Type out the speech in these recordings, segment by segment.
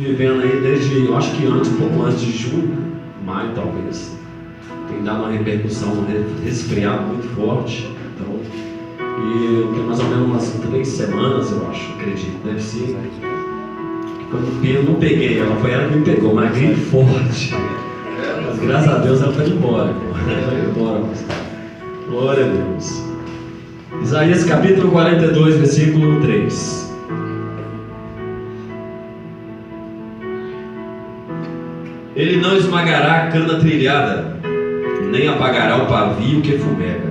vivendo aí desde, eu acho que antes, um pouco antes de junho, maio talvez. Tem dado uma repercussão, um resfriado muito forte. Então, e eu tenho mais ou menos umas 3 semanas, eu acho, acredito, deve ser. Quando eu não peguei, foi ela que me pegou, mas gripe forte. Mas graças a Deus ela foi embora. Ela foi embora. Glória a Deus. Isaías capítulo 42, versículo 3. Ele não esmagará a cana trilhada, nem apagará o pavio que fumega.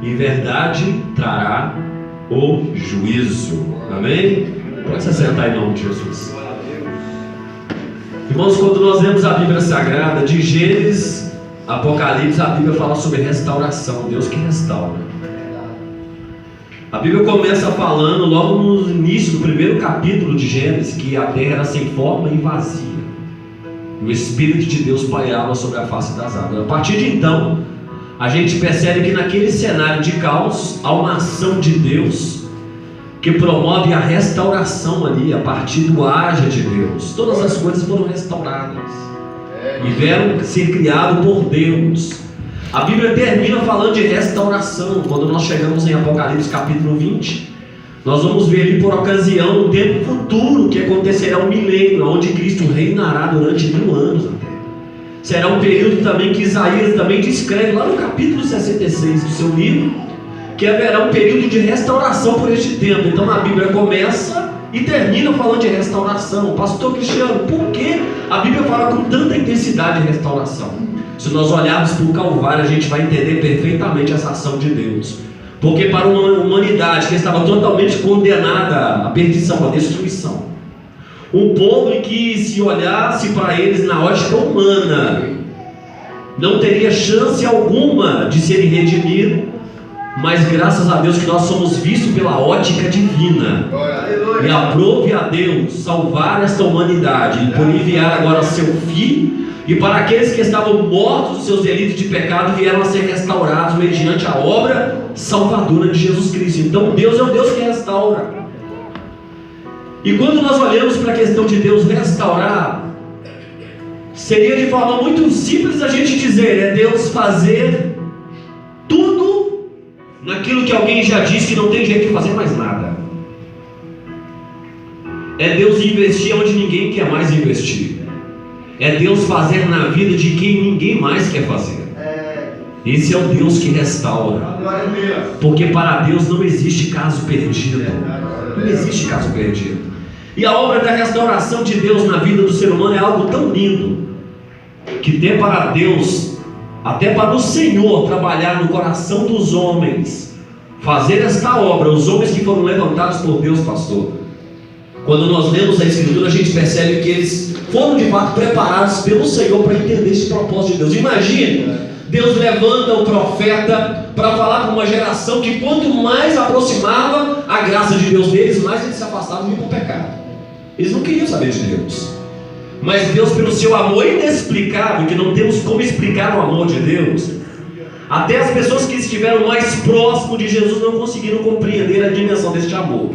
Em verdade trará o juízo. Amém? Pode se sentar em nome de Jesus. Irmãos, quando nós lemos a Bíblia Sagrada, de Gênesis, Apocalipse, a Bíblia fala sobre restauração. Deus que restaura. A Bíblia começa falando logo no início do primeiro capítulo de Gênesis que a terra era sem forma e vazia. E o Espírito de Deus pairava sobre a face das águas. A partir de então, a gente percebe que naquele cenário de caos, há uma ação de Deus que promove a restauração ali, a partir do haja de Deus. Todas as coisas foram restauradas e vieram ser criadas por Deus. A Bíblia termina falando de restauração. Quando nós chegamos em Apocalipse capítulo 20, nós vamos ver ali por ocasião do tempo futuro que acontecerá um milênio, onde Cristo reinará durante 1000 anos na terra. Será um período também que Isaías também descreve lá no capítulo 66 do seu livro, que haverá um período de restauração por este tempo. Então a Bíblia começa e termina falando de restauração. Pastor Cristiano, por que a Bíblia fala com tanta intensidade de restauração? Se nós olharmos para o Calvário, a gente vai entender perfeitamente essa ação de Deus. Porque para uma humanidade que estava totalmente condenada à perdição, à destruição, um povo em que, se olhasse para eles na ótica humana, não teria chance alguma de serem redimidos, mas graças a Deus que nós somos vistos pela ótica divina. E aprove a Deus salvar esta humanidade e por enviar agora seu Filho, e para aqueles que estavam mortos dos seus delitos de pecado vieram a ser restaurados mediante a obra salvadora de Jesus Cristo. Então Deus é o Deus que restaura. E quando nós olhamos para a questão de Deus restaurar, seria de forma muito simples a gente dizer: é Deus fazer tudo naquilo que alguém já disse que não tem jeito de fazer mais nada. É Deus investir onde ninguém quer mais investir. É Deus fazer na vida de quem ninguém mais quer fazer. Esse é o Deus que restaura. Porque para Deus não existe caso perdido. Não existe caso perdido. E a obra da restauração de Deus na vida do ser humano é algo tão lindo, que tem para Deus, até para o Senhor trabalhar no coração dos homens, fazer esta obra, os homens que foram levantados por Deus, pastor. Quando nós lemos a Escritura, a gente percebe que eles foram de fato preparados pelo Senhor para entender esse propósito de Deus. Imagine, Deus levanta o profeta para falar com uma geração que quanto mais aproximava a graça de Deus deles, mais eles se afastavam do pecado. Eles não queriam saber de Deus. Mas Deus, pelo seu amor inexplicável, que não temos como explicar o amor de Deus, até as pessoas que estiveram mais próximo de Jesus não conseguiram compreender a dimensão deste amor.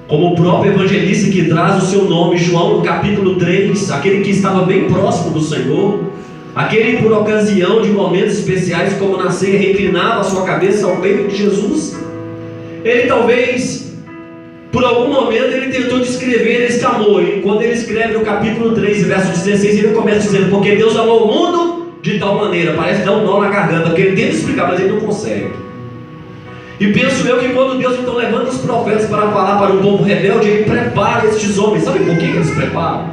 Como o próprio evangelista que traz o seu nome, João, no capítulo 3, aquele que estava bem próximo do Senhor, aquele por ocasião de momentos especiais, como na ceia, reclinava a sua cabeça ao peito de Jesus, ele talvez, por algum momento, ele tentou descrever este amor. E quando ele escreve no capítulo 3, verso 16, ele começa dizendo: porque Deus amou o mundo de tal maneira. Parece dar um nó na garganta, porque ele tenta explicar, mas ele não consegue. E penso eu que quando Deus então levanta os profetas para falar para o povo rebelde, ele prepara estes homens. Sabe por que eles preparam?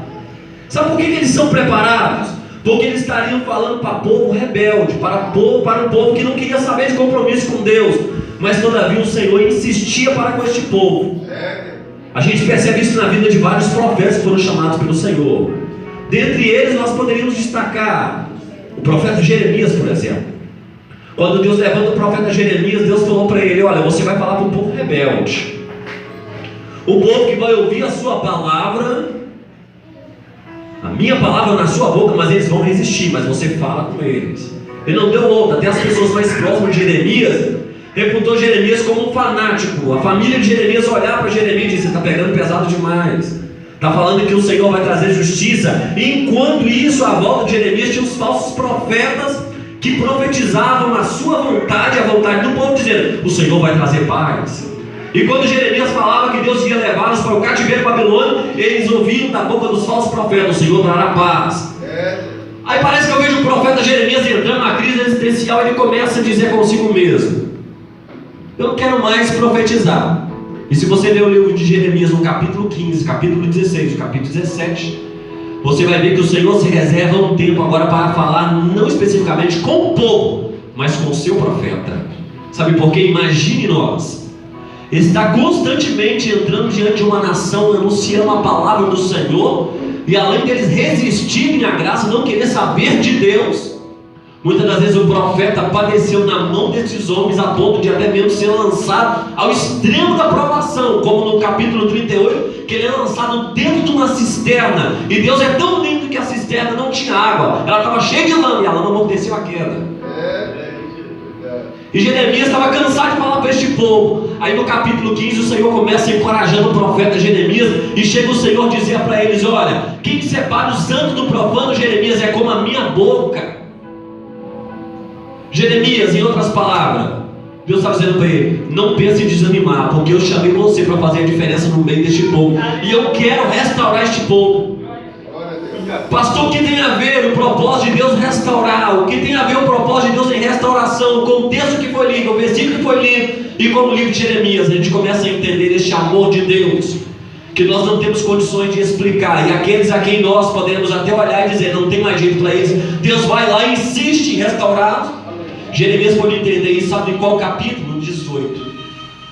Sabe por que eles são preparados? Porque eles estariam falando para o povo rebelde, para um povo que não queria saber de compromisso com Deus. Mas todavia o Senhor insistia para com este povo. A gente percebe isso na vida de vários profetas que foram chamados pelo Senhor. Dentre eles nós poderíamos destacar o profeta Jeremias, por exemplo. Quando Deus levanta o profeta Jeremias, Deus falou para ele: olha, você vai falar para um povo rebelde, o povo que vai ouvir a sua palavra, a minha palavra na sua boca, mas eles vão resistir, mas você fala com eles. Ele não deu outra. Até as pessoas mais próximas de Jeremias reputou Jeremias como um fanático. A família de Jeremias olhava para Jeremias e disse: você está pegando pesado demais. Está falando que o Senhor vai trazer justiça. E enquanto isso, à volta de Jeremias tinha os falsos profetas que profetizavam a sua vontade, a vontade do povo, dizendo: o Senhor vai trazer paz. E quando Jeremias falava que Deus ia levá-los para o cativeiro babilônico, eles ouviam da boca dos falsos profetas: o Senhor trará paz. Aí parece que eu vejo o profeta Jeremias entrando na crise existencial. Ele começa a dizer consigo mesmo: eu não quero mais profetizar. E se você ler o livro de Jeremias no capítulo 15, capítulo 16, capítulo 17, você vai ver que o Senhor se reserva um tempo agora para falar não especificamente com o povo, mas com o seu profeta. Sabe por quê? Imagine nós está constantemente entrando diante de uma nação, anunciando a palavra do Senhor, e além deles resistirem à graça, não querer saber de Deus. Muitas das vezes o profeta padeceu na mão desses homens, a ponto de até mesmo ser lançado ao extremo da provação, como no capítulo 38, que ele é lançado dentro de uma cisterna, e Deus é tão lindo que a cisterna não tinha água, ela estava cheia de lama, e a lama amorteceu a queda. E Jeremias estava cansado de falar para este povo. Aí no capítulo 15 o Senhor começa encorajando o profeta Jeremias, e chega o Senhor dizer para eles: olha, quem separa o santo do profano, Jeremias, é como a minha boca. Jeremias, em outras palavras, Deus está dizendo para ele: não pense em desanimar, porque eu chamei você para fazer a diferença no meio deste povo, e eu quero restaurar este povo. Pastor, o que tem a ver o propósito de Deus restaurar? O que tem a ver o propósito de Deus em restauração? Com o texto que foi lido, o versículo que foi lido, e com o livro de Jeremias, a gente começa a entender este amor de Deus, que nós não temos condições de explicar, e aqueles a quem nós podemos até olhar e dizer: não tem mais jeito para eles, Deus vai lá e insiste em restaurá-los. Jeremias pode entender isso, sabe em qual capítulo? 18,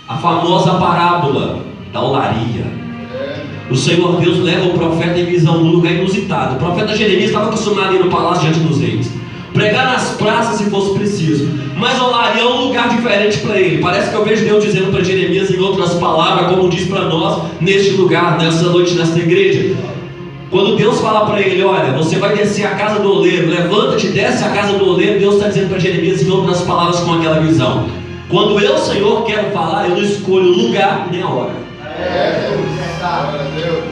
a famosa parábola da olaria. O Senhor Deus leva o profeta em visão num lugar inusitado. O profeta Jeremias estava acostumado a ir no palácio diante dos reis, pregar nas praças se fosse preciso, mas a olaria é um lugar diferente para ele. Parece que eu vejo Deus dizendo para Jeremias, em outras palavras, como diz para nós neste lugar, nessa noite, nesta igreja. Quando Deus fala para ele: olha, você vai descer a casa do oleiro, levanta-te e desce a casa do oleiro, Deus está dizendo para Jeremias, em outras palavras, com aquela visão: quando eu, Senhor, quero falar, eu não escolho o lugar nem a hora.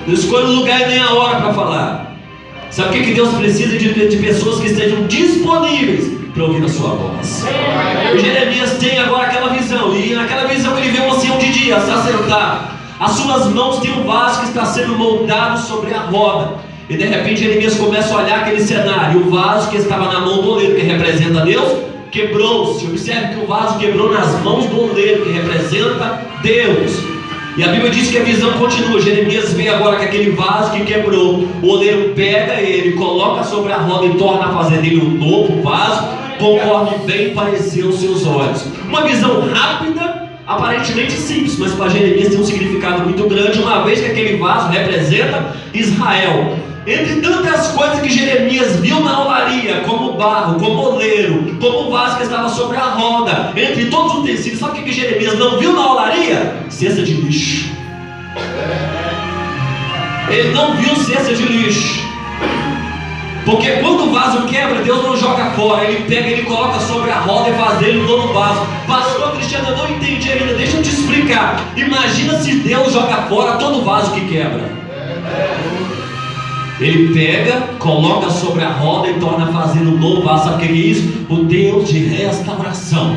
Não escolho o lugar e nem a hora para falar. Sabe o que Deus precisa de pessoas que estejam disponíveis para ouvir a sua voz. E Jeremias tem agora aquela visão, e naquela visão ele vê um ancião de dia se assentar. As suas mãos têm um vaso que está sendo moldado sobre a roda. E de repente Jeremias começa a olhar aquele cenário. O vaso que estava na mão do oleiro, que representa Deus, quebrou-se. Observe que o vaso quebrou nas mãos do oleiro, que representa Deus. E a Bíblia diz que a visão continua. Jeremias vê agora que aquele vaso que quebrou, o oleiro pega ele, coloca sobre a roda e torna a fazer dele um novo vaso, conforme bem pareceu aos seus olhos. Uma visão rápida, aparentemente simples, mas para Jeremias tem um significado muito grande, uma vez que aquele vaso representa Israel. Entre tantas coisas que Jeremias viu na olaria, como barro, como oleiro, como vaso que estava sobre a roda, entre todos os utensílios, sabe o que Jeremias não viu na olaria? Cesta de lixo. Ele não viu cesta de lixo, porque quando o vaso quebra, Deus não joga fora, ele pega, ele coloca sobre a roda e faz dele um novo vaso. Pastor Cristiano, eu não entendi ainda, deixa eu te explicar. Imagina se Deus joga fora todo vaso que quebra. Ele pega, coloca sobre a roda e torna a fazer um novo vaso. Sabe o que é isso? O Deus de restauração.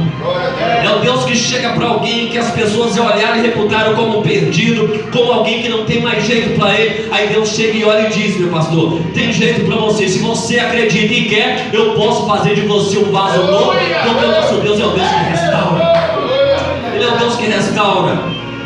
É o Deus que chega para alguém que as pessoas olharam e reputaram como perdido, como alguém que não tem mais jeito para ele. Aí Deus chega e olha e diz: meu pastor, tem jeito para você. Se você acredita e quer, eu posso fazer de você um vaso novo, porque o nosso Deus é o Deus que restaura. Ele é o Deus que restaura.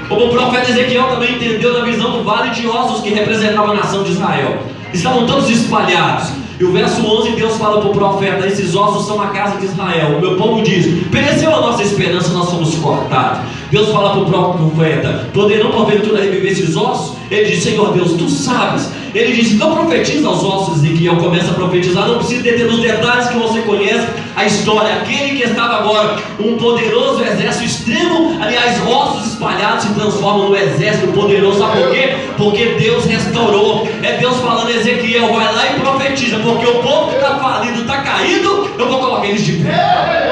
Como o profeta Ezequiel também entendeu na visão do vale de ossos que representava a nação de Israel. Estavam todos espalhados. E o verso 11, Deus fala para o profeta: esses ossos são a casa de Israel. O meu povo diz: pereceu a nossa esperança, nós somos cortados. Deus fala para o próprio profeta: poderão porventura reviver esses ossos? Ele diz: Senhor Deus, tu sabes. Ele diz: então profetiza aos ossos. Ezequiel começa a profetizar. Não precisa deter nos detalhes que você conhece a história. Aquele que estava agora um poderoso exército extremo, aliás, ossos espalhados se transformam no exército poderoso. Sabe por quê? Porque Deus restaurou. É Deus falando: Ezequiel, vai lá e profetiza, porque o povo que está falido, está caído, eu vou colocar eles de pé.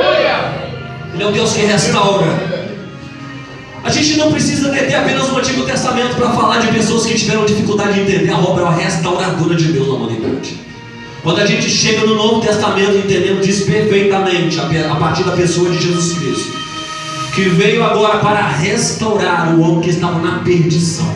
Ele é o Deus que restaura. A gente não precisa ter apenas o Antigo Testamento para falar de pessoas que tiveram dificuldade de entender a obra restauradora de Deus na humanidade. Quando a gente chega no Novo Testamento, entendemos isso perfeitamente, a partir da pessoa de Jesus Cristo, que veio agora para restaurar o homem que estava na perdição.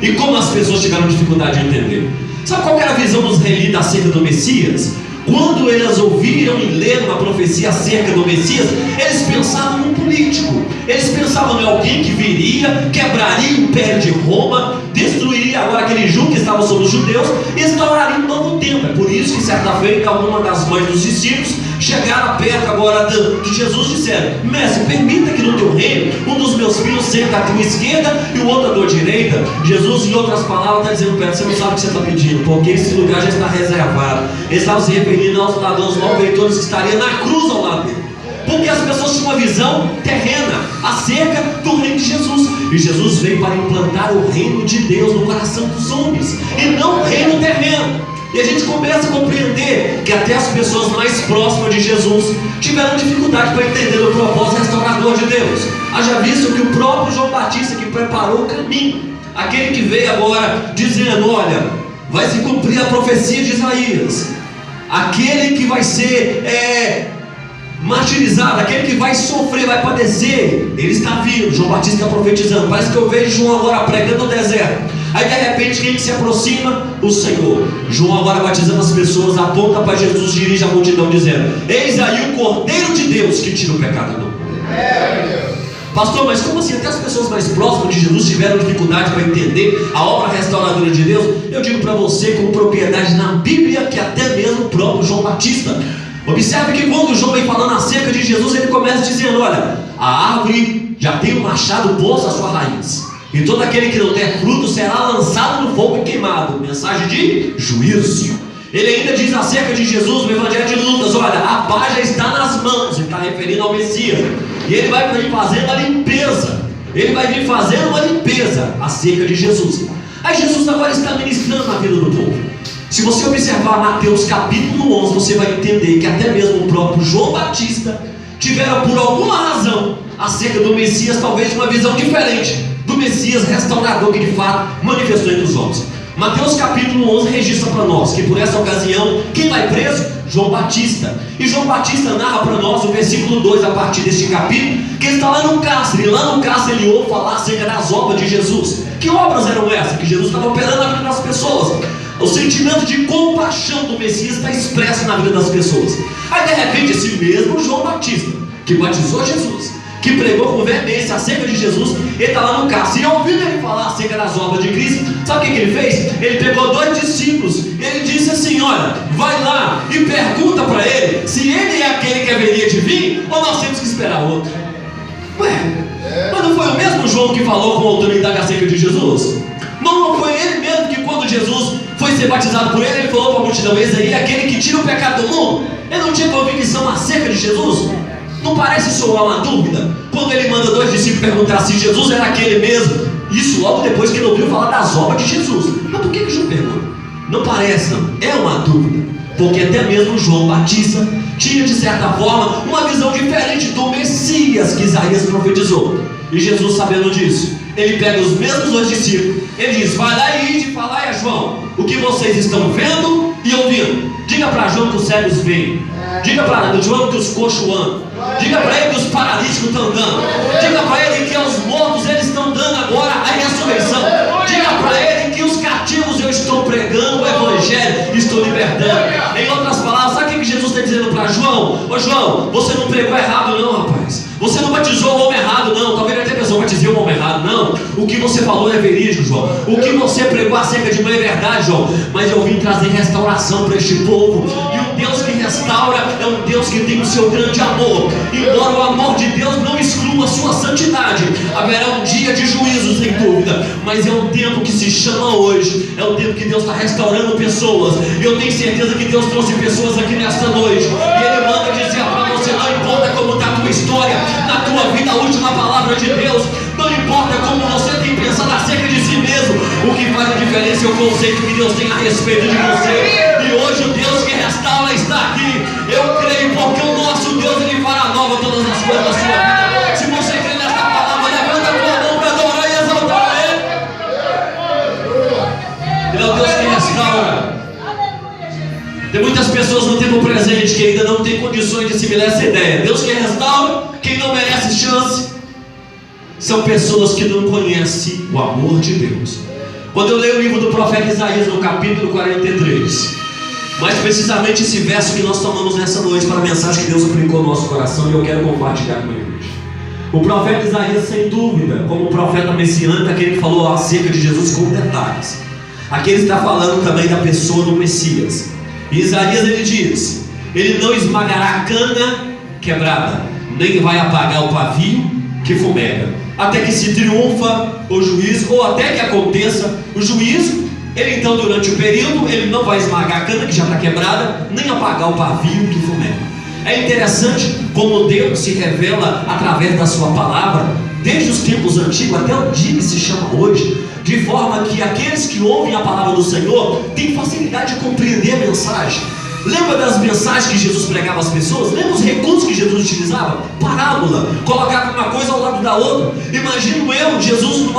E como as pessoas tiveram dificuldade de entender? Sabe qual era a visão dos israelitas acerca do Messias? Quando eles ouviram e leram a profecia acerca do Messias, eles pensavam num político. Eles pensavam em alguém que viria, quebraria o império de Roma, destruiria agora aquele jugo que estava sobre os judeus e instauraria um novo tempo. É por isso que certa feita alguma das mães dos discípulos chegaram perto agora de Jesus e disseram: Mestre, permita que no teu reino um dos meus filhos senta à tua esquerda e o outro à tua direita. Jesus, em outras palavras, está dizendo: Pedro, você não sabe o que você está pedindo, porque esse lugar já está reservado. Ele estava se referindo aos ladrões malfeitores que estariam na cruz ao lado dele, porque as pessoas tinham uma visão terrena acerca do reino de Jesus, e Jesus veio para implantar o reino de Deus no coração dos homens, e não o reino terreno. E a gente começa a compreender que até as pessoas mais próximas de Jesus tiveram dificuldade para entender o propósito restaurador de Deus. Haja visto que o próprio João Batista, que preparou o caminho, aquele que veio agora dizendo: olha, vai se cumprir a profecia de Isaías, aquele que vai ser martirizado, aquele que vai sofrer, vai padecer, ele está vindo. João Batista está profetizando. Parece que eu vejo João agora pregando no deserto. Aí de repente quem que se aproxima? O Senhor. João agora batizando as pessoas, aponta para Jesus, dirige a multidão dizendo: eis aí o Cordeiro de Deus que tira o pecado do mundo. Pastor, mas como assim? Até as pessoas mais próximas de Jesus tiveram dificuldade para entender a obra restauradora de Deus? Eu digo para você com propriedade na Bíblia que até mesmo o próprio João Batista. Observe que quando João vem falando acerca de Jesus, ele começa dizendo: olha, a árvore já tem o machado posto à sua raiz, e todo aquele que não der fruto será lançado no fogo e queimado. Mensagem de juízo. Ele ainda diz acerca de Jesus no Evangelho de Lucas: olha, a paz já está nas mãos. Ele está referindo ao Messias, e ele vai vir fazer uma limpeza. Ele vai vir fazer uma limpeza acerca de Jesus. Aí Jesus agora está ministrando na vida do povo. Se você observar Mateus capítulo 11, você vai entender que até mesmo o próprio João Batista tiveram por alguma razão acerca do Messias, talvez uma visão diferente do Messias restaurador que de fato manifestou entre os homens. Mateus capítulo 11 registra para nós que por essa ocasião, quem vai preso? João Batista. E João Batista narra para nós o versículo 2 a partir deste capítulo, que ele está lá no cárcere, e lá no cárcere ele ouve falar acerca das obras de Jesus. Que obras eram essas? Que Jesus estava operando na vida das pessoas. O sentimento de compaixão do Messias está expresso na vida das pessoas. Aí de repente esse mesmo João Batista, que batizou Jesus, que pregou com veemência acerca de Jesus, ele está lá no cárcere, e ouvindo ele falar acerca das obras de Cristo, sabe o que ele fez? Ele pegou 2 discípulos, ele disse assim: olha, vai lá e pergunta para ele se ele é aquele que haveria de vir, ou nós temos que esperar outro. Ué, mas não foi o mesmo João que falou com autoridade acerca de Jesus? Não foi ele mesmo que quando Jesus foi ser batizado por ele falou para a multidão: eis aí aquele que tira o pecado do mundo? Ele não tinha convicção acerca de Jesus? Não parece soar uma dúvida quando ele manda 2 discípulos perguntar se Jesus era aquele mesmo? Isso logo depois que ele ouviu falar das obras de Jesus. Mas por que João pergunta? Não parece, não. É uma dúvida, porque até mesmo João Batista tinha de certa forma uma visão diferente do Messias que Isaías profetizou. E Jesus, sabendo disso, ele pega os mesmos 2 discípulos, ele diz: vai lá e falar a João o que vocês estão vendo e ouvindo. Diga para João que os cegos veem, diga para João que os coxos andam, diga para ele que os paralíticos estão andando, diga para ele que aos mortos eles estão dando agora a ressurreição, diga para ele que os cativos eu estou pregando o evangelho, estou libertando. Em outras palavras, sabe o que Jesus está dizendo para João? Ô João, você não pregou errado não, rapaz. Você não batizou o homem errado não. Talvez até a pessoa batizei o homem errado. Não, o que você falou é verídico, João. O que você pregou acerca de mim é verdade, João. Mas eu vim trazer restauração para este povo. E o Deus que restaura é um Deus que tem o seu grande amor. Embora o amor de Deus não exclua a sua santidade, haverá um dia de juízo sem dúvida. Mas é um tempo que se chama hoje. É um tempo que Deus está restaurando pessoas. E eu tenho certeza que Deus trouxe pessoas aqui nesta noite. E Ele manda dizer para você: não importa como está a tua história, na tua vida, a última palavra de Deus. Não importa como você tem pensado acerca de si mesmo, o que faz a diferença é o conceito que Deus tem a respeito de você. E hoje o Deus que restaura está aqui. Eu creio, porque o nosso Deus, Ele fará nova todas as coisas da sua vida. Se você crê nesta palavra, levanta a tua Deus que restaura. Tem muitas pessoas no tempo presente que ainda não têm condições de assimilar essa ideia. Deus que restaura, quem não merece chance, são pessoas que não conhecem o amor de Deus. Quando eu leio o livro do profeta Isaías, no capítulo 43, mais precisamente esse verso que nós tomamos nessa noite para a mensagem que Deus aplicou no nosso coração, e eu quero compartilhar com ele hoje. O profeta Isaías, sem dúvida, como o profeta messiânico, aquele que falou acerca de Jesus com detalhes. Aqui ele está falando também da pessoa do Messias. E Isaías ele diz: ele não esmagará a cana quebrada, nem vai apagar o pavio que fumega, até que se triunfa o juízo, ou até que aconteça o juízo. Ele então, durante o período, ele não vai esmagar a cana que já está quebrada, nem apagar o pavio que fumega. É interessante como Deus se revela através da sua palavra, desde os tempos antigos até o dia que se chama hoje, de forma que aqueles que ouvem a palavra do Senhor têm facilidade de compreender a mensagem. Lembra das mensagens que Jesus pregava às pessoas? Lembra os recursos que Jesus utilizava? Parábola, colocava uma coisa ao lado da outra. Imagino eu, Jesus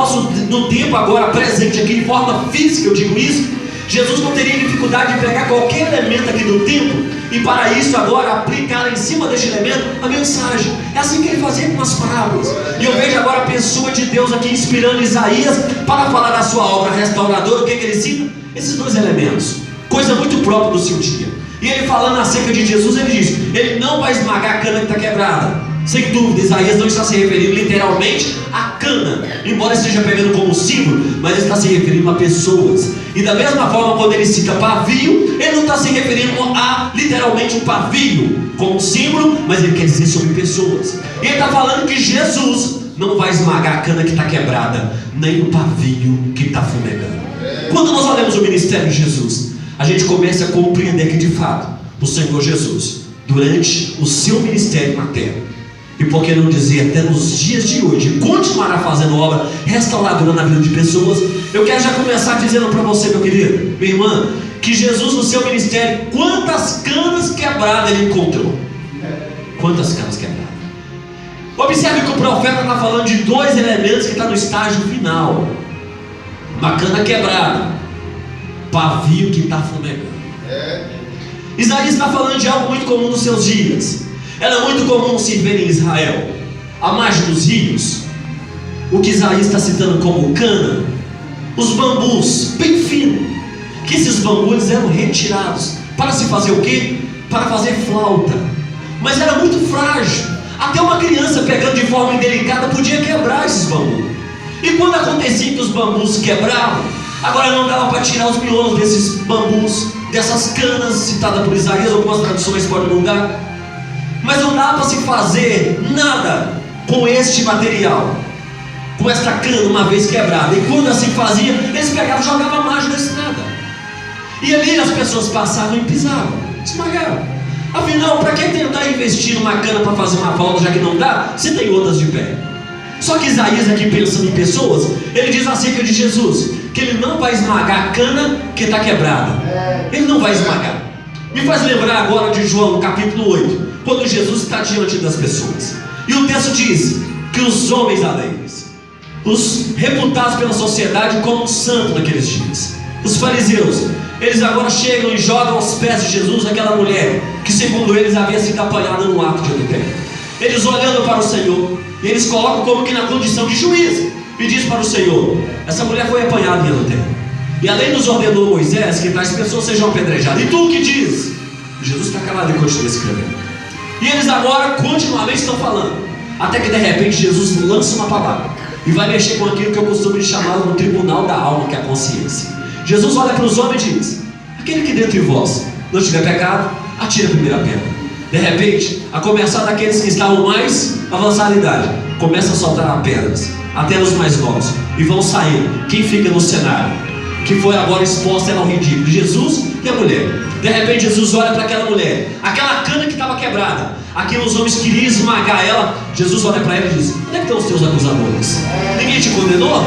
no tempo agora presente aqui, de forma física eu digo isso. Jesus não teria dificuldade de pegar qualquer elemento aqui do tempo e para isso agora aplicar em cima deste elemento a mensagem. É assim que ele fazia com as parábolas. E eu vejo agora a pessoa de Deus aqui inspirando Isaías para falar da sua obra restauradora. O que ele cita? Esses dois elementos, coisa muito própria do seu dia. E ele falando acerca de Jesus, ele diz: ele não vai esmagar a cana que está quebrada. Sem dúvida, Isaías não está se referindo literalmente à cana, embora esteja pegando como símbolo, mas ele está se referindo a pessoas. E da mesma forma, quando ele cita pavio, ele não está se referindo a literalmente um pavio como símbolo, mas ele quer dizer sobre pessoas. E ele está falando que Jesus não vai esmagar a cana que está quebrada, nem o pavio que está fumegando. Quando nós olhamos o ministério de Jesus, a gente começa a compreender que de fato o Senhor Jesus, durante o seu ministério na terra, e por que não dizer até nos dias de hoje, continuará fazendo obra restauradora na vida de pessoas. Eu quero já começar dizendo para você, meu querido, minha irmã, que Jesus no seu ministério, quantas canas quebradas ele encontrou? Quantas canas quebradas? Observe que o profeta está falando de dois elementos que estão no estágio final: uma cana quebrada, pavio que está fumegando. Isaías está falando de algo muito comum nos seus dias. Era muito comum se ver em Israel, à margem dos rios, o que Isaías está citando como cana, os bambus bem finos, que esses bambus eram retirados para se fazer o quê? Para fazer flauta. Mas era muito frágil, até uma criança pegando de forma indelicada podia quebrar esses bambus. E quando acontecia que os bambus quebravam, agora não dava para tirar os miolos desses bambus, dessas canas citadas por Isaías. Algumas traduções podem mudar, mas não dá para se fazer nada com este material, com esta cana uma vez quebrada. E quando assim fazia, eles pegavam e jogavam a margem da estrada, e ali as pessoas passavam e pisavam, esmagavam. Afinal, para que tentar investir numa cana para fazer uma volta, já que não dá, se tem outras de pé? Só que Isaías aqui, pensando em pessoas, ele diz acerca de Jesus que ele não vai esmagar a cana que está quebrada. Ele não vai esmagar. Me faz lembrar agora de João, capítulo 8, quando Jesus está diante das pessoas, e o texto diz que os homens alegres, os reputados pela sociedade como santos naqueles dias, os fariseus, eles agora chegam e jogam aos pés de Jesus aquela mulher que segundo eles havia sido apanhada no ato de adultério. Eles olhando para o Senhor, e eles colocam como que na condição de juiz, e diz para o Senhor: essa mulher foi apanhada em adultério, e a lei nos ordenou, Moisés, que tais pessoas sejam apedrejadas, e tu o que diz? Jesus está calado e continua escrevendo. E eles agora continuamente estão falando, até que de repente Jesus lança uma palavra e vai mexer com aquilo que eu costumo chamar no tribunal da alma, que é a consciência. Jesus olha para os homens e diz: aquele que dentre vós não tiver pecado, atira a primeira pedra. De repente, a começar daqueles que estavam mais avançada idade, começa a soltar pedras, até os mais novos, e vão sair. Quem fica no cenário, que foi agora exposta ao ridículo? Jesus e a mulher. De repente Jesus olha para aquela mulher, aquela cana que estava quebrada, aqueles homens queriam esmagar ela. Jesus olha para ela e diz: onde é que estão os teus acusadores? Ninguém te condenou?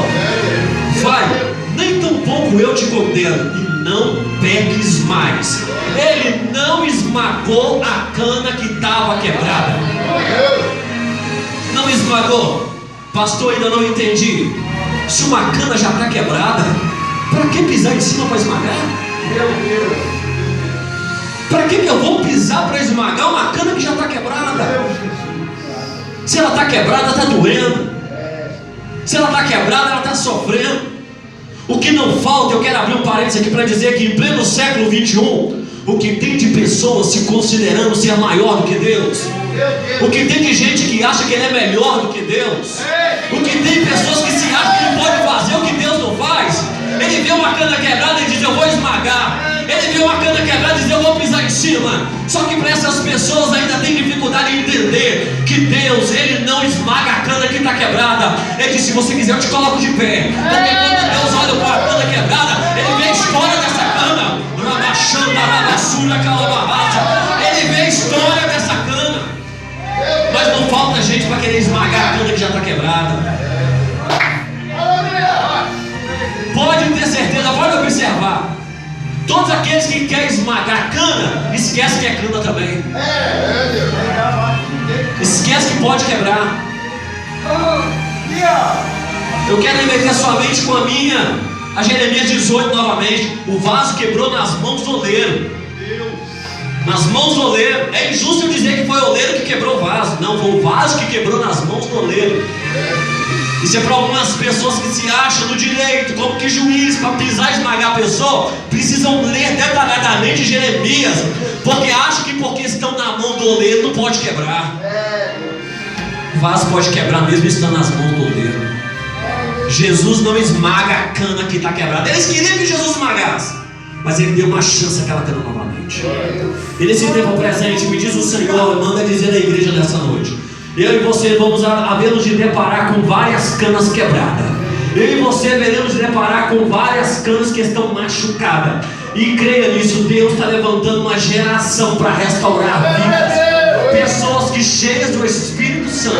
Vai, nem tampouco eu te condeno, e não peques mais. Ele não esmagou a cana que estava quebrada. Não esmagou. Pastor, ainda não entendi. Se uma cana já está quebrada, Para que pisar em cima para esmagar? Para que eu vou pisar para esmagar uma cana que já está quebrada? Se ela está quebrada, está doendo. Se ela está quebrada, ela está sofrendo. O que não falta, eu quero abrir um parênteses aqui para dizer que em pleno século 21, o que tem de pessoas se considerando ser maior do que Deus, o que tem de gente que acha que ele é melhor do que Deus, o que tem pessoas que se acham que ele pode fazer o que Deus não faz. Ele vê uma cana quebrada e diz: eu vou esmagar. Ele vê uma cana quebrada e diz: eu vou pisar em cima. Só que para essas pessoas ainda tem dificuldade em entender que Deus, Ele não esmaga a cana que está quebrada. Ele diz: se você quiser eu te coloco de pé. Porque quando Deus olha para a cana quebrada, Ele vê a história dessa cana. Ele vê a história dessa cana. Mas não falta gente para querer esmagar a cana que já está quebrada. Pode ter certeza, pode observar. Todos aqueles que querem esmagar a cana, esquece que é cana também. Esquece que pode quebrar. Eu quero remeter sua mente com a minha, a Jeremias 18 novamente. O vaso quebrou nas mãos do oleiro. Nas mãos do oleiro. É injusto eu dizer que foi o oleiro que quebrou o vaso. Não, foi o vaso que quebrou nas mãos do oleiro. Isso é para algumas pessoas que se acham no direito, como que juiz, para pisar e esmagar a pessoa, precisam ler detalhadamente Jeremias, porque acham que porque estão na mão do oleiro não pode quebrar. O vaso pode quebrar mesmo estando nas mãos do oleiro. Jesus não esmaga a cana que está quebrada. Eles queriam que Jesus esmagasse, mas Ele deu uma chance àquela cana novamente. E nesse tempo presente, me diz o Senhor, manda dizer à igreja dessa noite: eu e você vamos havermos de deparar com várias canas quebradas. Eu e você veremos de deparar com várias canas que estão machucadas. E creia nisso, Deus está levantando uma geração para restaurar vidas. Pessoas que cheias do Espírito Santo,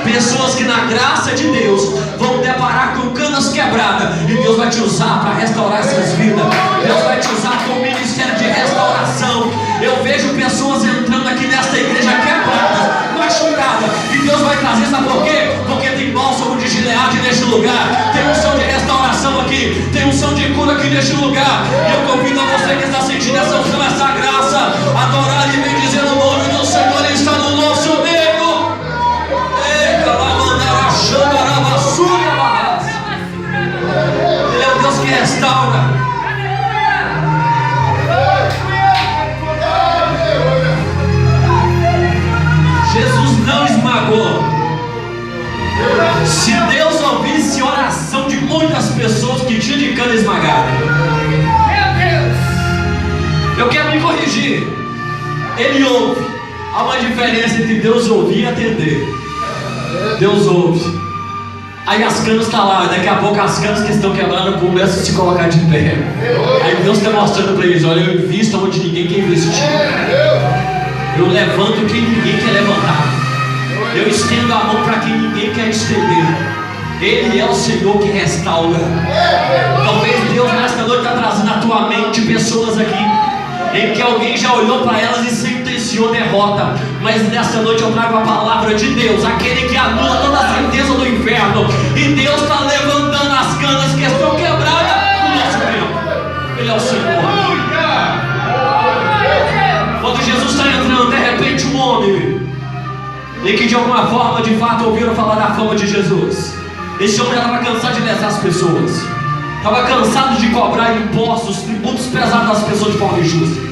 pessoas que na graça de Deus vão deparar com canas quebradas. E Deus vai te usar para restaurar essas vidas. Deus vai te usar com o ministério de restauração. Eu vejo pessoas entrando aqui nesta igreja quebradas, machucadas. E Deus vai trazer, sabe por quê? Porque tem bálsamo de Gileade neste lugar. Tem unção de restauração aqui. Tem unção de cura aqui neste lugar. E eu convido a você que está sentindo essa unção, essa graça, adorar e bem dizer o nome do Senhor. Ele está no nosso meio. Ele é o Deus que restaura. Jesus não esmagou. Se Deus ouvisse oração de muitas pessoas que tinham de cana esmagada, eu quero me corrigir. Ele ouve. Há uma diferença entre Deus ouvir e atender. Deus ouve. Aí as canas estão lá, daqui a pouco as canas que estão quebrando começam a se colocar de pé. Aí Deus está mostrando para eles: olha, eu invisto onde ninguém quer investir. Eu levanto quem ninguém quer levantar. Eu estendo a mão para quem ninguém quer estender. Ele é o Senhor que restaura. Talvez Deus nesta noite está trazendo à tua mente pessoas aqui em que alguém já olhou para elas e sentenciou derrota. Mas nesta noite eu trago a palavra de Deus, aquele que anula toda a sentença do inferno. E Deus está levantando as canas que estão quebradas no nosso tempo. Ele é o Senhor. Quando Jesus está entrando, de repente um homem, em que de alguma forma, de fato, ouviram falar da fama de Jesus. Esse homem estava cansado de lesar as pessoas. Estava cansado de cobrar impostos, tributos pesados das pessoas de forma injusta.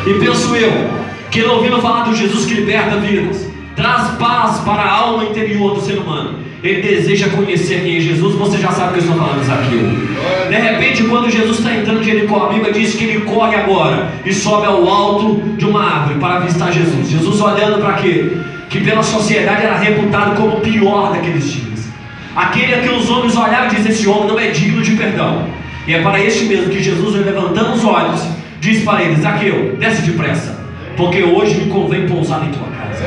E penso eu, que ele ouvindo falar do Jesus que liberta vidas, traz paz para a alma interior do ser humano, ele deseja conhecer quem é Jesus. Você já sabe o que eu estou falando isso aqui. De repente, quando Jesus está entrando de Jericó, a Bíblia diz que ele corre agora e sobe ao alto de uma árvore para visitar Jesus. Jesus olhando para quê? Que pela sociedade era reputado como o pior daqueles dias. Aquele a que os homens olhavam e diziam: esse homem não é digno de perdão. E é para este mesmo que Jesus, levantando os olhos, diz para ele: Zaqueu, desce depressa, porque hoje me convém pousar em tua casa.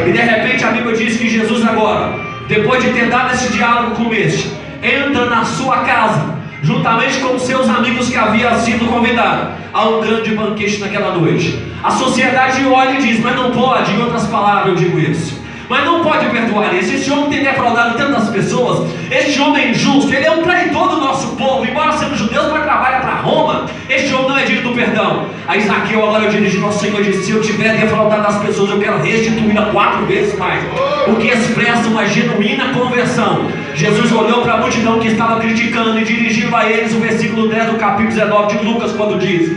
E de repente a Bíblia diz que Jesus agora, depois de ter dado esse diálogo com este, entra na sua casa, juntamente com seus amigos que haviam sido convidados a um grande banquete naquela noite. A sociedade olha e diz: mas não pode. Em outras palavras eu digo isso: mas não pode perdoar isso. Este homem tem defraudado tantas pessoas. Este homem é injusto, ele é um traidor do nosso povo. Embora sendo judeu, mas trabalha para Roma. Este homem não é digno do perdão. Aí Zaqueu, agora eu dirijo ao Senhor, e disse: se eu tiver defraudado as pessoas, eu quero restituir a 4 vezes mais, o que expressa uma genuína conversão. Jesus olhou para a multidão que estava criticando e dirigiu a eles o versículo 10 do capítulo 19 de Lucas, quando diz: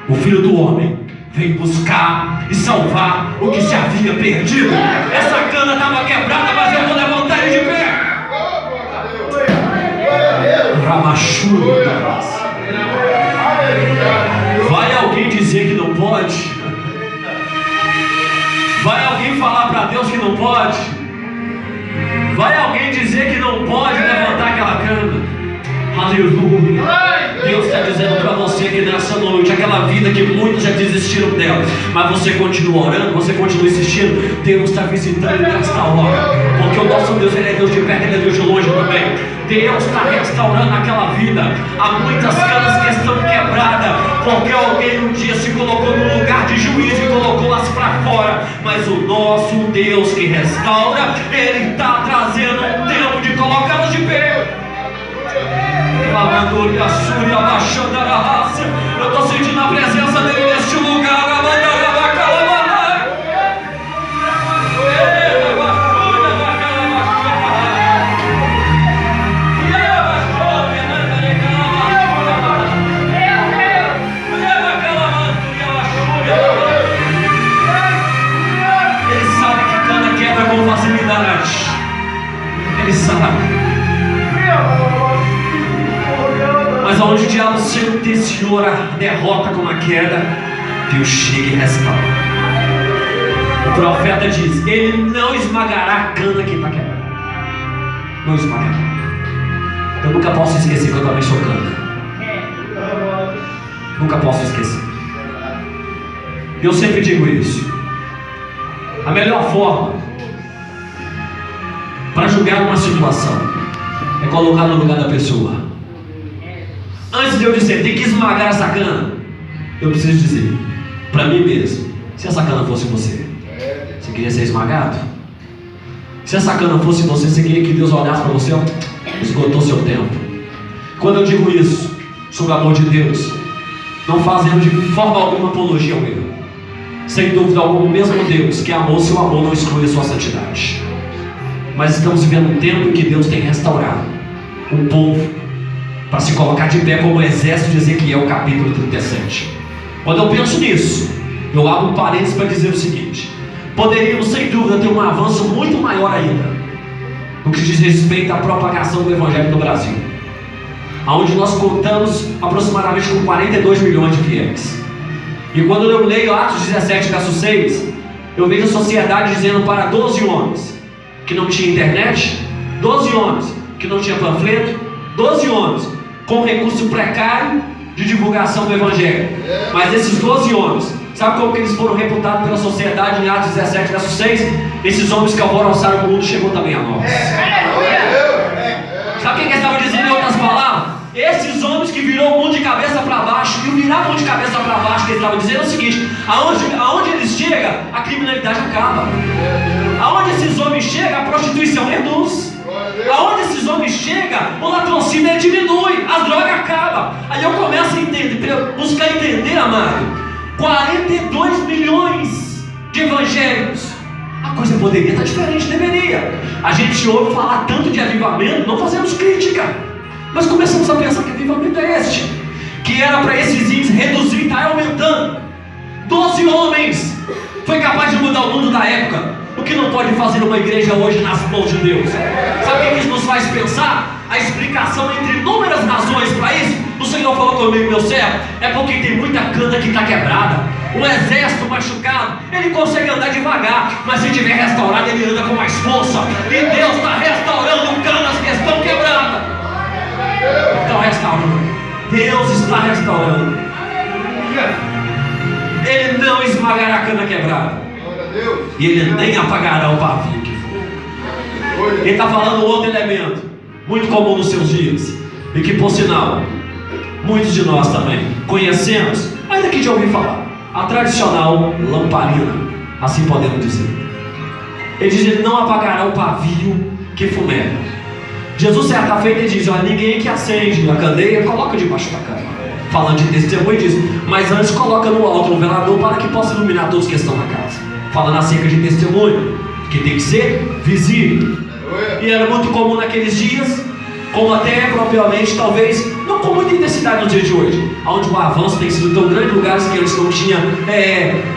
o Filho do Homem veio buscar e salvar o que se havia perdido. Essa cana estava quebrada, mas eu vou levantar ele de pé. Ramachuru. Vai alguém dizer que não pode? Vai alguém falar para Deus que não pode? Vai alguém dizer que não pode levantar aquela cana? Aleluia. Deus está dizendo para você que nessa noite, aquela vida que muitos já desistiram dela, mas você continua orando, você continua insistindo, Deus está visitando nesta hora, porque o nosso Deus, Ele é Deus de perto, Ele é Deus de longe também. Deus está restaurando aquela vida. Há muitas canas que estão quebradas, porque alguém um dia se colocou no lugar de juiz e colocou-as para fora. Mas o nosso Deus que restaura, Ele está trazendo um tempo de colocá-las de pé. Eu estou sentindo a presença dele neste lugar. Ele sabe que cana quebra com facilidade. Ele sabe. Mas aonde o diabo sentenciou a derrota com a queda, Deus chega e restaura. O profeta diz: Ele não esmagará a cana que está quebrada. Não esmagará. Eu nunca posso esquecer que eu também sou cana. Nunca posso esquecer. Eu sempre digo isso. A melhor forma para julgar uma situação é colocar no lugar da pessoa. Antes de eu dizer, tem que esmagar essa cana, eu preciso dizer para mim mesmo: se essa cana fosse você, você queria ser esmagado? Se essa cana fosse você queria que Deus olhasse para você, esgotou seu tempo. Quando eu digo isso sobre o amor de Deus, não fazendo de forma alguma apologia ao erro. Sem dúvida alguma, o mesmo Deus que amou, seu amor não exclui a sua santidade. Mas estamos vivendo um tempo em que Deus tem restaurado um povo para se colocar de pé como o exército de Ezequiel, capítulo 37. Quando eu penso nisso, eu abro um parênteses para dizer o seguinte: poderíamos sem dúvida ter um avanço muito maior ainda no que diz respeito à propagação do Evangelho no Brasil, onde nós contamos aproximadamente com 42 milhões de fiéis. E quando eu leio Atos 17, verso 6, eu vejo a sociedade dizendo para 12 homens que não tinha internet, 12 homens que não tinha panfleto, 12 homens com recurso precário de divulgação do Evangelho. Mas esses 12 homens, sabe como que eles foram reputados pela sociedade em Atos 17, verso 6? Esses homens que alvoroçaram o mundo chegou também a nós. Sabe o que ele estava dizendo em outras palavras? Esses homens que virou o mundo de cabeça para baixo, e o virar o mundo de cabeça para baixo, que ele estava dizendo é o seguinte: aonde eles chegam, a criminalidade acaba. Aonde esses homens chegam, a prostituição reduz. Aonde esses homens chegam, o latrocínio diminui, as drogas acabam. Aí eu começo a entender, buscar entender, amado, 42 milhões de evangélicos. A coisa poderia estar diferente, deveria. A gente ouve falar tanto de avivamento, não fazemos crítica, mas começamos a pensar que avivamento é este, que era para esses índices reduzir e está aumentando. 12 homens foi capaz de mudar o mundo da época. O que não pode fazer uma igreja hoje nas mãos de Deus? Sabe o que isso nos faz pensar? A explicação entre inúmeras razões para isso. O Senhor falou comigo, meu servo, é porque tem muita cana que está quebrada. O exército machucado, ele consegue andar devagar, mas se tiver restaurado, ele anda com mais força. E Deus está restaurando canas que estão quebradas. Então restaurando. Deus está restaurando. Ele não esmagará a cana quebrada. E ele nem apagará o pavio que for. Ele está falando outro elemento muito comum nos seus dias, e que, por sinal, muitos de nós também conhecemos, ainda que de ouvir falar: a tradicional lamparina, assim podemos dizer. Ele diz: ele não apagará o pavio que fumega. Jesus, certa feita, ele diz: olha, ninguém que acende a candeia coloca debaixo da cama. Falando de testemunho, diz: mas antes coloca no alto um velador para que possa iluminar todos que estão na casa. Falando acerca de testemunho, que tem que ser visível. E era muito comum naqueles dias, como até propriamente, talvez, não com muita intensidade no dia de hoje, onde o avanço tem sido tão grande, lugares que eles não tinham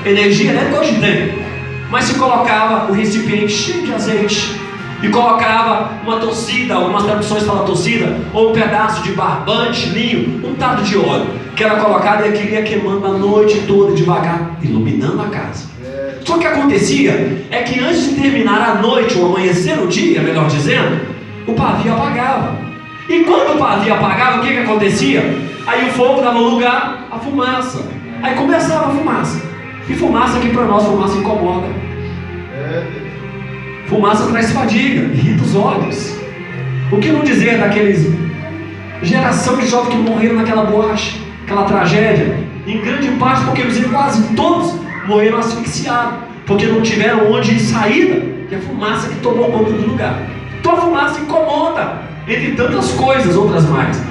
energia elétrica, hoje tem. Mas se colocava o recipiente cheio de azeite, e colocava uma torcida, algumas traduções falam torcida, ou um pedaço de barbante, linho, untado de óleo, que era colocado e aquilo ia queimando a noite toda devagar, iluminando a casa. Só que acontecia é que antes de terminar a noite, ou amanhecer o dia, melhor dizendo, o pavio apagava. E quando o pavio apagava, o que acontecia? Aí o fogo dava lugar à fumaça. Aí começava a fumaça. E fumaça que para nós, fumaça incomoda. Fumaça traz fadiga, irrita os olhos. O que não dizer daqueles geração de jovens que morreram naquela boate, aquela tragédia, em grande parte porque eles quase todos morreram asfixiados, porque não tiveram onde ir saída, que é a fumaça que tomou conta do lugar. Então a fumaça incomoda, entre tantas coisas, outras mais.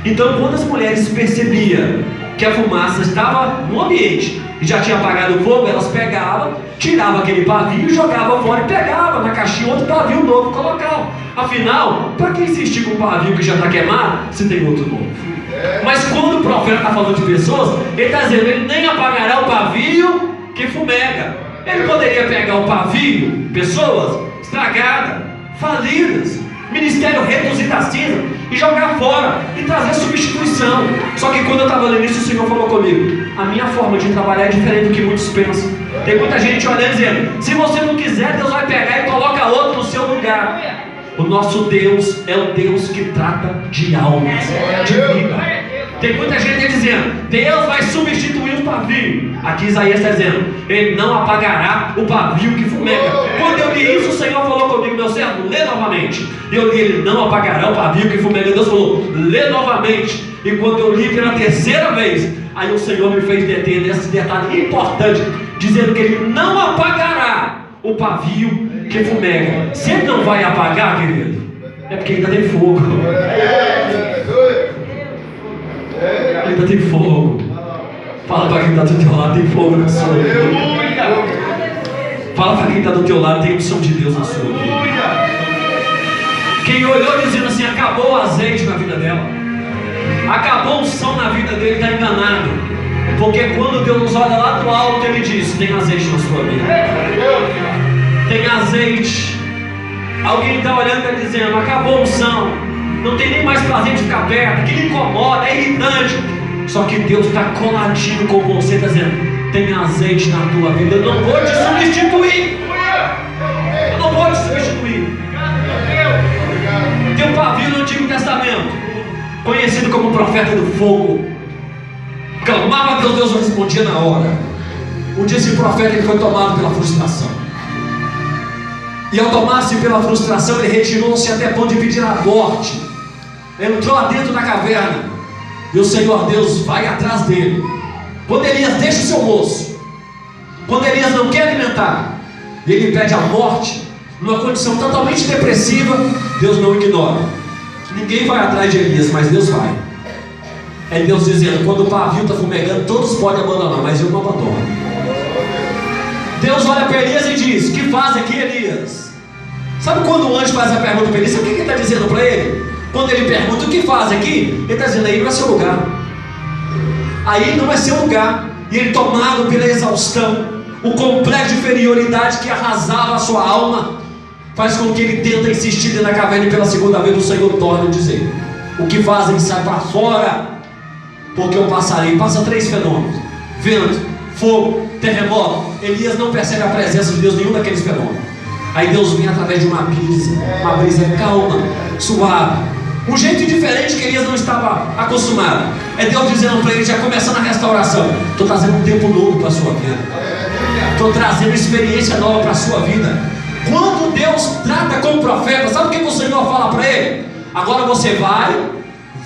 Então quando as mulheres percebiam que a fumaça estava no ambiente e já tinha apagado o fogo, elas pegavam, tiravam aquele pavio, jogavam fora e pegavam na caixinha outro pavio novo e colocavam. Afinal, para que insistir com um pavio que já está queimado se tem outro novo? Mas quando o profeta está falando de pessoas, ele está dizendo: ele nem apagará o pavio que fumega. Ele poderia pegar o pavio, pessoas estragadas, falidas, ministério reduzido a cinza, e jogar fora e trazer substituição. Só que quando eu estava lendo isso, o Senhor falou comigo: a minha forma de trabalhar é diferente do que muitos pensam. Tem muita gente olhando e dizendo: se você não quiser, Deus vai pegar e coloca outro no seu lugar. O nosso Deus é o Deus que trata de almas, de vida. Tem muita gente dizendo: Deus vai substituir o pavio. Aqui Isaías está dizendo: ele não apagará o pavio que fumega. Quando eu li isso, o Senhor falou comigo: meu servo, lê novamente. E eu li: ele não apagará o pavio que fumega. Deus falou: lê novamente. E quando eu li pela terceira vez, aí o Senhor me fez deter nesse detalhe importante, dizendo que ele não apagará o pavio que fumega. Se ele não vai apagar, querido, é porque ainda tem fogo. Ainda tem fogo. Fala para quem está do teu lado: tem fogo na sua vida. Fala para quem está do teu lado: tem unção de Deus na sua vida. Quem olhou dizendo assim: acabou o azeite na vida dela, acabou a unção na vida dele, está enganado. Porque quando Deus nos olha lá do alto, ele diz: tem azeite na sua vida. Tem azeite. Alguém está olhando e está dizendo: acabou a unção, não tem nem mais prazer de ficar perto, aquilo incomoda, é irritante. Só que Deus está coladinho com você, está dizendo: tem azeite na tua vida, eu não vou te substituir. Eu não vou te substituir. Tem um pavio no Antigo Testamento, conhecido como profeta do fogo. Clamava a Deus, Deus não respondia na hora. Um dia esse profeta ele foi tomado pela frustração. E ao tomar-se pela frustração, ele retirou-se até ponto de pedir a morte. Entrou lá dentro da caverna. E o Senhor Deus vai atrás dele. Quando Elias deixa o seu moço, quando Elias não quer alimentar, ele pede a morte, numa condição totalmente depressiva, Deus não ignora. Ninguém vai atrás de Elias, mas Deus vai. É Deus dizendo: quando o pavio está fumegando, todos podem abandonar, mas eu não abandono. Deus olha para Elias e diz: que faz aqui, Elias? Sabe quando o anjo faz a pergunta para Elias, sabe o que ele está dizendo para ele? Quando ele pergunta: o que faz aqui? Ele está dizendo: aí não é seu lugar. Aí não é seu lugar. E ele, tomado pela exaustão, o complexo de inferioridade que arrasava a sua alma, faz com que ele tenta insistir dentro da caverna. E pela segunda vez o Senhor torna a dizer: o que fazem? Sai para fora, porque eu passarei. Passa 3 fenômenos: vento, fogo, terremoto. Elias não percebe a presença de Deus em nenhum daqueles fenômenos. Aí Deus vem através de uma brisa calma, suave, um jeito diferente que Elias não estava acostumado. É Deus dizendo para ele, já começando a restauração: estou trazendo um tempo novo para a sua vida, estou trazendo experiência nova para a sua vida. Quando Deus trata com o profeta, sabe o que o Senhor fala para ele? Agora você vai,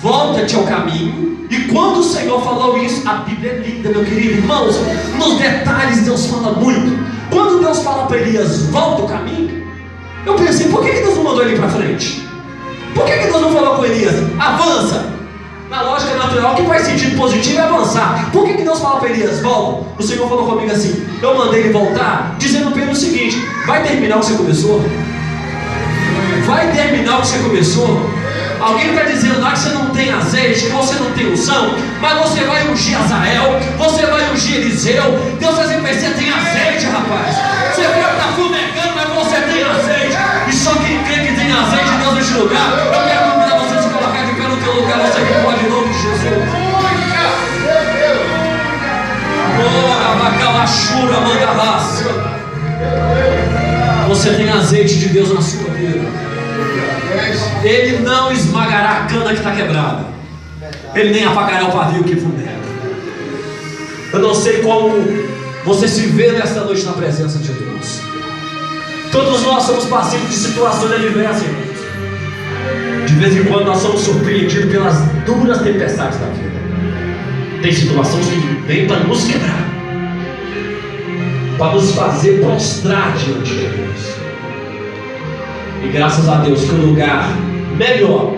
volta-te ao caminho. E quando o Senhor falou isso, a Bíblia é linda, meu querido. Irmãos, nos detalhes Deus fala muito. Quando Deus fala para Elias: volta o caminho, Eu pensei, por que Deus não mandou ele para frente? Por que Deus não falou com Elias? Avança! Na lógica natural, o que faz sentido positivo é avançar. Por que Deus fala para Elias, volta? O Senhor falou comigo assim, eu mandei ele voltar, dizendo para ele o seguinte: vai terminar o que você começou? Vai terminar o que você começou? Alguém está dizendo lá que você não tem azeite, que você não tem unção, mas você vai ungir Azael, você vai ungir Eliseu. Deus vai dizer, você tem azeite, rapaz. Você pode estar fumegando, mas você tem azeite. E só quem crê que tem azeite, Deus neste lugar. Eu quero convidar você a se colocar de pé no teu lugar. Você que pode, em nome de Jesus. Bacalachura, manda raça. Você tem azeite de Deus na sua vida. Ele não esmagará a cana que está quebrada. Ele nem apagará o pavio que fumega. Eu não sei como você se vê nesta noite na presença de Deus. Todos nós somos passíveis de situações adversas, irmãos. De vez em quando nós somos surpreendidos pelas duras tempestades da vida. Tem situações que vêm para nos quebrar, para nos fazer prostrar diante de Deus. E graças a Deus que o lugar melhor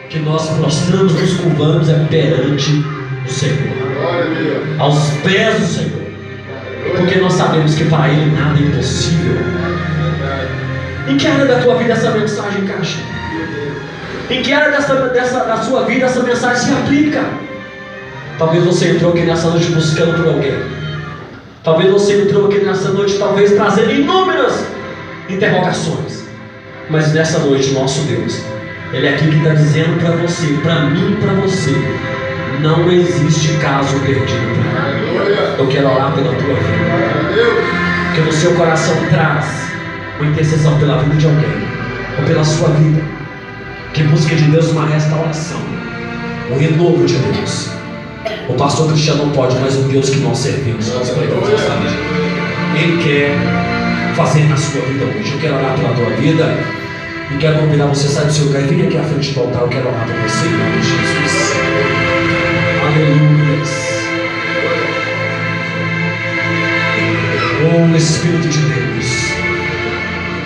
que nós prostramos, nos curvamos é perante o Senhor, aos pés do Senhor, porque nós sabemos que para Ele nada é impossível. Em que área da tua vida essa mensagem encaixa? Em que área da sua vida essa mensagem se aplica? Talvez você entrou aqui nessa noite buscando por alguém. Talvez você entrou aqui nessa noite talvez trazendo inúmeras interrogações. Mas nessa noite, nosso Deus, Ele é aqui que está dizendo para você, para mim e para você: não existe caso perdido. Eu quero orar pela tua vida, que no seu coração traz uma intercessão pela vida de alguém, ou pela sua vida, que busque de Deus uma restauração, um renovo de Deus. O pastor Cristiano não pode, mas o Deus que nós servimos, nós pregamos essa vida, Ele quer fazer na sua vida hoje. Eu quero orar pela tua vida e quero convidar você a sair do seu lugar e vir aqui à frente do altar. Eu quero orar por você em nome de Jesus. Aleluia. Oh Espírito de Deus,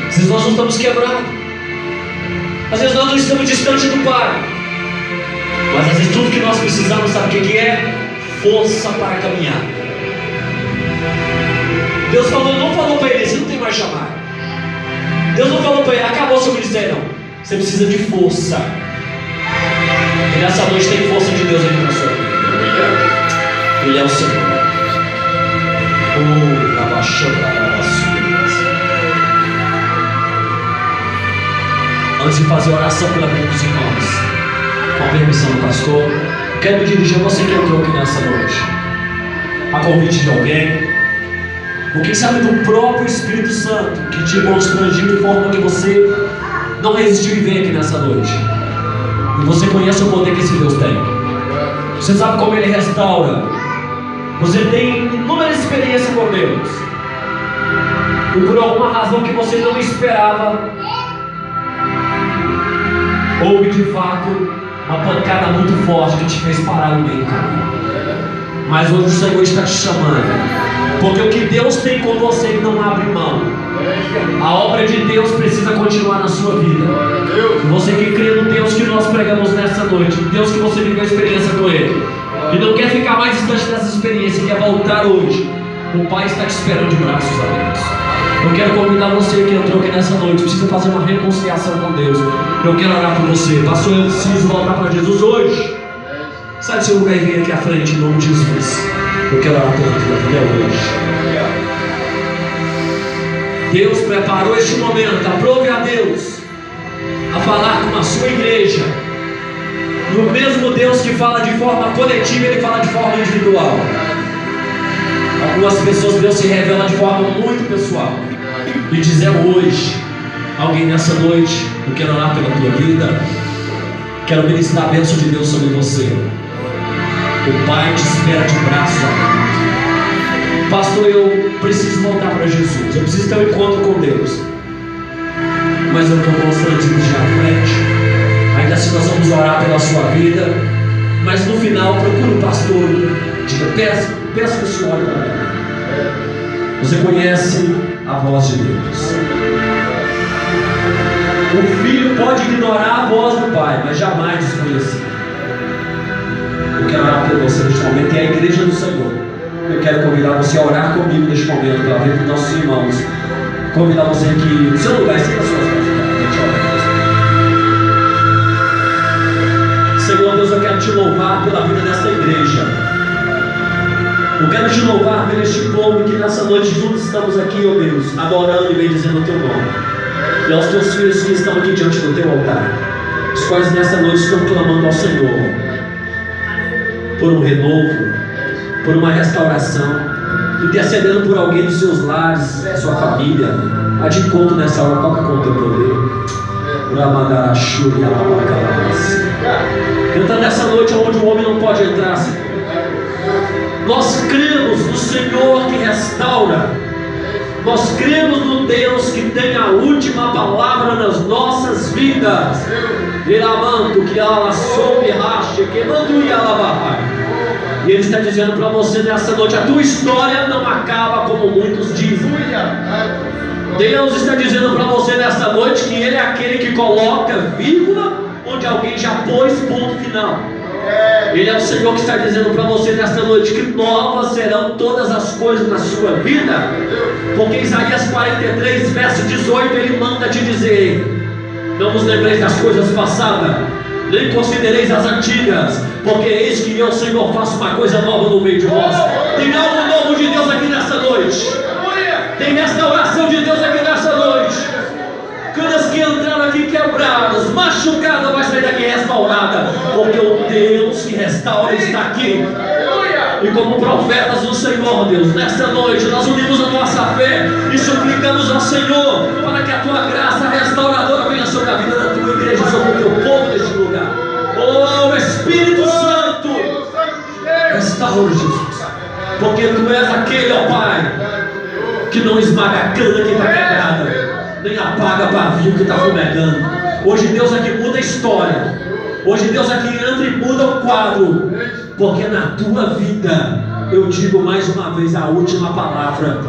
às vezes nós não estamos quebrados, às vezes nós não estamos distantes do Pai, mas às vezes tudo que nós precisamos, sabe o que é? Força para caminhar. Deus não falou para ele, você não tem mais chamado. Deus não falou para ele, acabou o seu ministério, não. Você precisa de força. E nessa noite tem força de Deus aqui na sua vida. Ele é o Senhor. Antes de fazer a oração pela vida dos irmãos, com a permissão do pastor, quero me dirigir a você que entrou aqui nessa noite, a convite de alguém, ou quem sabe do próprio Espírito Santo, que te constrangiu de forma que você não resistiu em vir aqui nessa noite. E você conhece o poder que esse Deus tem. Você sabe como Ele restaura. Você tem inúmeras experiências com Deus. E por alguma razão que você não esperava, houve de fato uma pancada muito forte que te fez parar no meio do caminho. Mas hoje o Senhor está te chamando, porque o que Deus tem com você, Ele não abre mão. A obra de Deus precisa continuar na sua vida. Você que crê no Deus que nós pregamos nessa noite, Deus que você viveu a experiência com Ele, e não quer ficar mais distante dessa experiência, quer voltar hoje, o Pai está te esperando de braços abertos. Eu quero convidar você que entrou aqui nessa noite, precisa fazer uma reconciliação com Deus. Eu quero orar por você. Pastor, eu preciso voltar para Jesus hoje. Sai do seu lugar e vem aqui à frente em nome de Jesus. Eu quero orar pela tua vida hoje. Deus preparou este momento. Aprove a Deus a falar com a sua igreja. E o mesmo Deus que fala de forma coletiva, Ele fala de forma individual. Algumas pessoas Deus se revela de forma muito pessoal. E dizer hoje, alguém nessa noite, eu quero orar pela tua vida, quero ministrar a bênção de Deus sobre você. O Pai te espera de braços abertos. Pastor, eu preciso voltar para Jesus, eu preciso ter um encontro com Deus, mas eu estou constrangido de ir à frente. Ainda assim nós vamos orar pela sua vida, mas no final procure o pastor, diga, peço que o senhor olhe para mim. Você conhece a voz de Deus. O filho pode ignorar a voz do pai, mas jamais desconhecer. Eu quero orar por você neste momento, e a igreja do Senhor. Eu quero convidar você a orar comigo neste momento, pela vida dos nossos irmãos. Convidar você aqui no seu lugar, siga as suas mãos. Senhor Deus, eu quero te louvar pela vida desta igreja. Eu quero te louvar por este povo que nessa noite juntos estamos aqui, ó Deus, adorando e bendizendo o teu nome. E aos teus filhos que estão aqui diante do teu altar, os quais nessa noite estão clamando ao Senhor por um renovo, por uma restauração, intercedendo por alguém dos seus lares, sua família. A de encontro nessa hora, toca com o teu poder. Entra nessa noite onde o homem não pode entrar, Senhor. Nós cremos no Senhor que restaura. Nós cremos no Deus que tem a última palavra nas nossas vidas. E Ele está dizendo para você nessa noite: a tua história não acaba como muitos dizem. Deus está dizendo para você nessa noite que Ele é aquele que coloca vírgula onde alguém já pôs ponto final. Ele é o Senhor que está dizendo para você nesta noite que novas serão todas as coisas na sua vida. Porque Isaías 43, verso 18, Ele manda te dizer: não vos lembreis das coisas passadas, nem considereis as antigas, porque eis que eu, Senhor, faço uma coisa nova no meio de vós. Tem algo novo de Deus aqui nessa noite. Tem restauração de Deus aqui nessa noite. Aquelas que entraram aqui quebradas, machucadas, vai sair daqui restaurada, porque o Deus que restaura está aqui. E como profetas do Senhor, Deus, nesta noite nós unimos a nossa fé e suplicamos ao Senhor para que a tua graça restauradora venha sobre a vida da tua igreja, sobre o teu povo neste lugar. Oh Espírito Santo, restaura, Jesus, porque tu és aquele, ó Pai, que não esmaga a cana que está quebrada, nem apaga pavio que está fumegando. Hoje Deus aqui muda a história. Hoje Deus aqui entra e muda o quadro. Porque na tua vida, eu digo mais uma vez, a última palavra